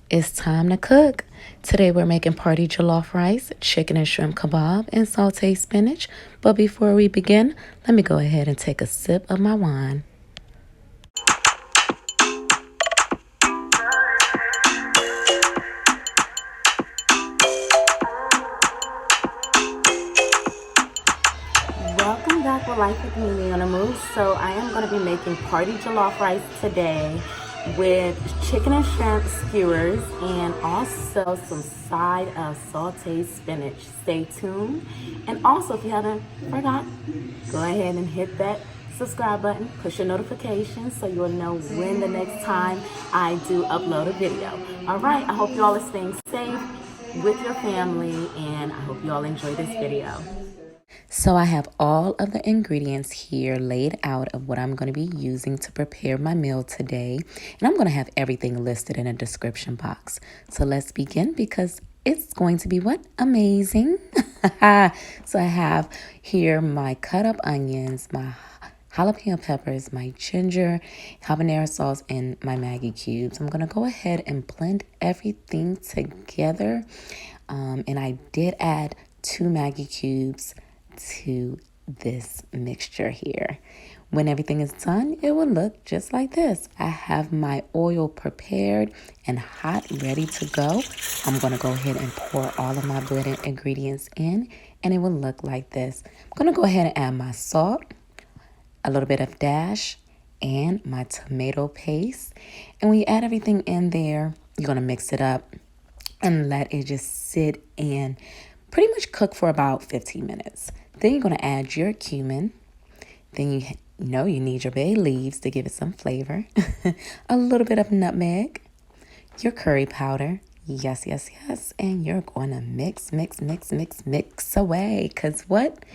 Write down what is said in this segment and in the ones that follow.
It's time to cook. Today we're making party jollof rice, chicken and shrimp kebab, and sauteed spinach. But before we begin, let me go ahead and take a sip of my wine. Welcome back with Life with Mimi on the Move. So I am going to be making party jollof rice today with chicken and shrimp skewers and also some side of sauteed spinach. Stay tuned. And also, if you haven't forgot, go ahead and hit that subscribe button, push your notifications so you will know when the next time I do upload a video. All right, I hope you all are staying safe with your family, and I hope you all enjoy this video. So I have all of the ingredients here laid out of what I'm going to be using to prepare my meal today. And I'm going to have everything listed in a description box. So let's begin because it's going to be what? Amazing. So I have here my cut up onions, my jalapeno peppers, my ginger, habanero sauce, and my Maggi cubes. I'm going to go ahead and blend everything together. And I did add 2 Maggi cubes to this mixture here. When everything is done, it will look just like this. I have my oil prepared and hot, ready to go. I'm going to go ahead and pour all of my blended ingredients in, and it will look like this. I'm going to go ahead and add my salt, a little bit of dash, and my tomato paste. And when you add everything in there, you're going to mix it up and let it just sit and pretty much cook for about 15 minutes. Then you're going to add your cumin. Then you know you need your bay leaves to give it some flavor. A little bit of nutmeg, your curry powder. Yes, yes, yes. And you're going to mix away. Because what?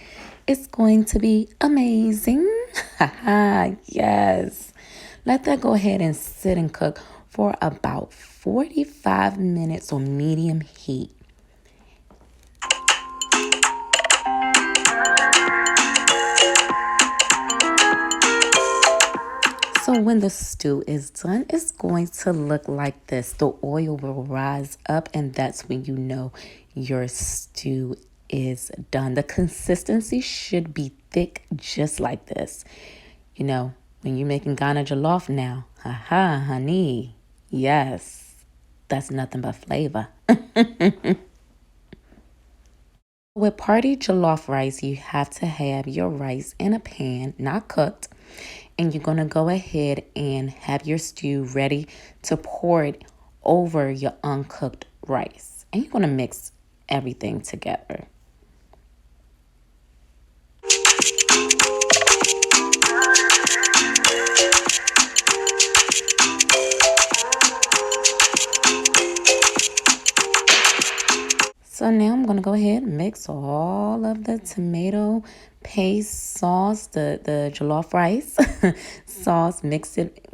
It's going to be amazing. Yes. Let that go ahead and sit and cook for about 45 minutes on medium heat. So when the stew is done, it's going to look like this. The oil will rise up, and that's when you know your stew is done. The consistency should be thick, just like this. You know, when you're making Ghanajollof now, honey, yes, that's nothing but flavor. With party jollof rice, you have to have your rice in a pan, not cooked. And you're going to go ahead and have your stew ready to pour it over your uncooked rice. And you're going to mix everything together. So now I'm going to go ahead and mix all of the tomato paste sauce, the jollof rice sauce, mix it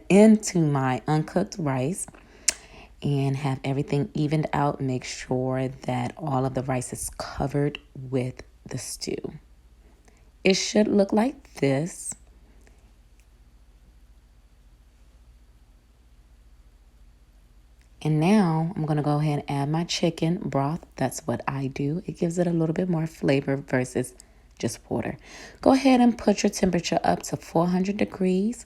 into my uncooked rice and have everything evened out. Make sure that all of the rice is covered with the stew. It should look like this. And now I'm going to go ahead and add my chicken broth. That's what I do. It gives it a little bit more flavor versus just water. Go ahead and put your temperature up to 400 degrees.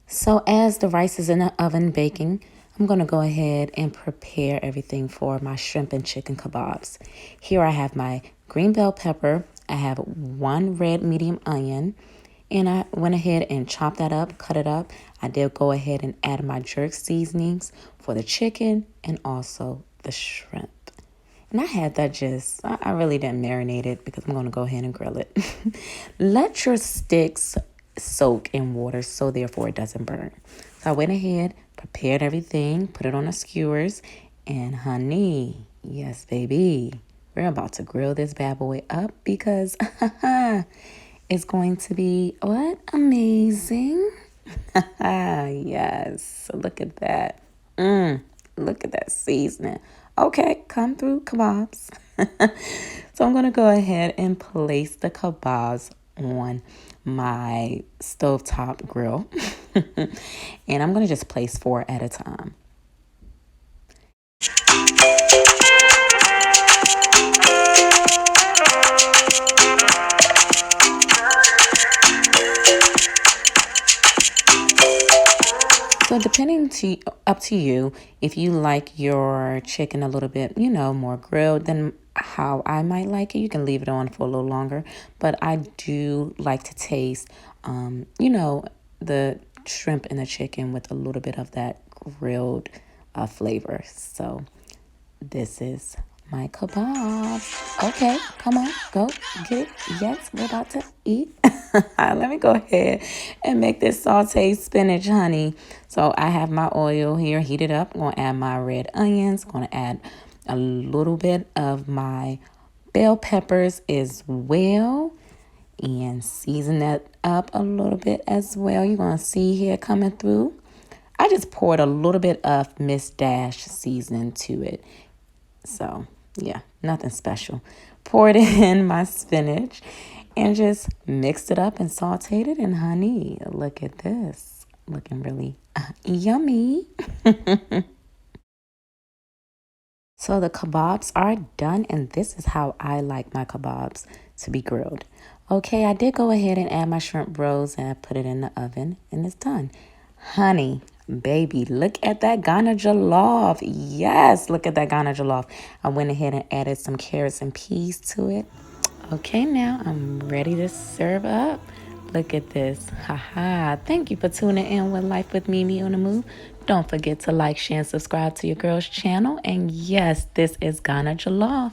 So as the rice is in the oven baking, I'm going to go ahead and prepare everything for my shrimp and chicken kebabs. Here I have my green bell pepper. I have 1 red medium onion. And I went ahead and chopped that up, cut it up. I did go ahead and add my jerk seasonings for the chicken and also the shrimp. And I had that I really didn't marinate it because I'm going to go ahead and grill it. Let your sticks soak in water so therefore it doesn't burn. So I went ahead, prepared everything, put it on the skewers. And honey, yes, baby, we're about to grill this bad boy up because it's going to be, what? Amazing. Yes. So look at that. Look at that seasoning. Okay, come through, kebabs. So I'm going to go ahead and place the kebabs on my stovetop grill. And I'm going to just place 4 at a time. So up to you, if you like your chicken a little bit, more grilled than how I might like it, you can leave it on for a little longer. But I do like to taste, the shrimp and the chicken with a little bit of that grilled flavor. So this is my kebabs. Okay, come on, go get it. Yes, we're about to eat. Let me go ahead and make this sauteed spinach, honey. So I have my oil here heated up. I'm going to add my red onions. Going to add a little bit of my bell peppers as well. And season that up a little bit as well. You're going to see here coming through. I just poured a little bit of Miss Dash seasoning to it. So, yeah, nothing special. Poured in my spinach and just mixed it up and sauteed it. And honey, look at this. Looking really yummy. So the kebabs are done, and this is how I like my kebabs to be grilled. Okay, I did go ahead and add my shrimp rolls and I put it in the oven, and it's done. Honey, baby, look at that Ghanajollof. Yes, look at that Ghanajollof. I went ahead and added some carrots and peas to it. Okay, now I'm ready to serve up. Look at this. Haha. Thank you for tuning in with Life with Mimi on the Move. Don't forget to like, share, and subscribe to your girl's channel. And yes, this is Ghanajollof.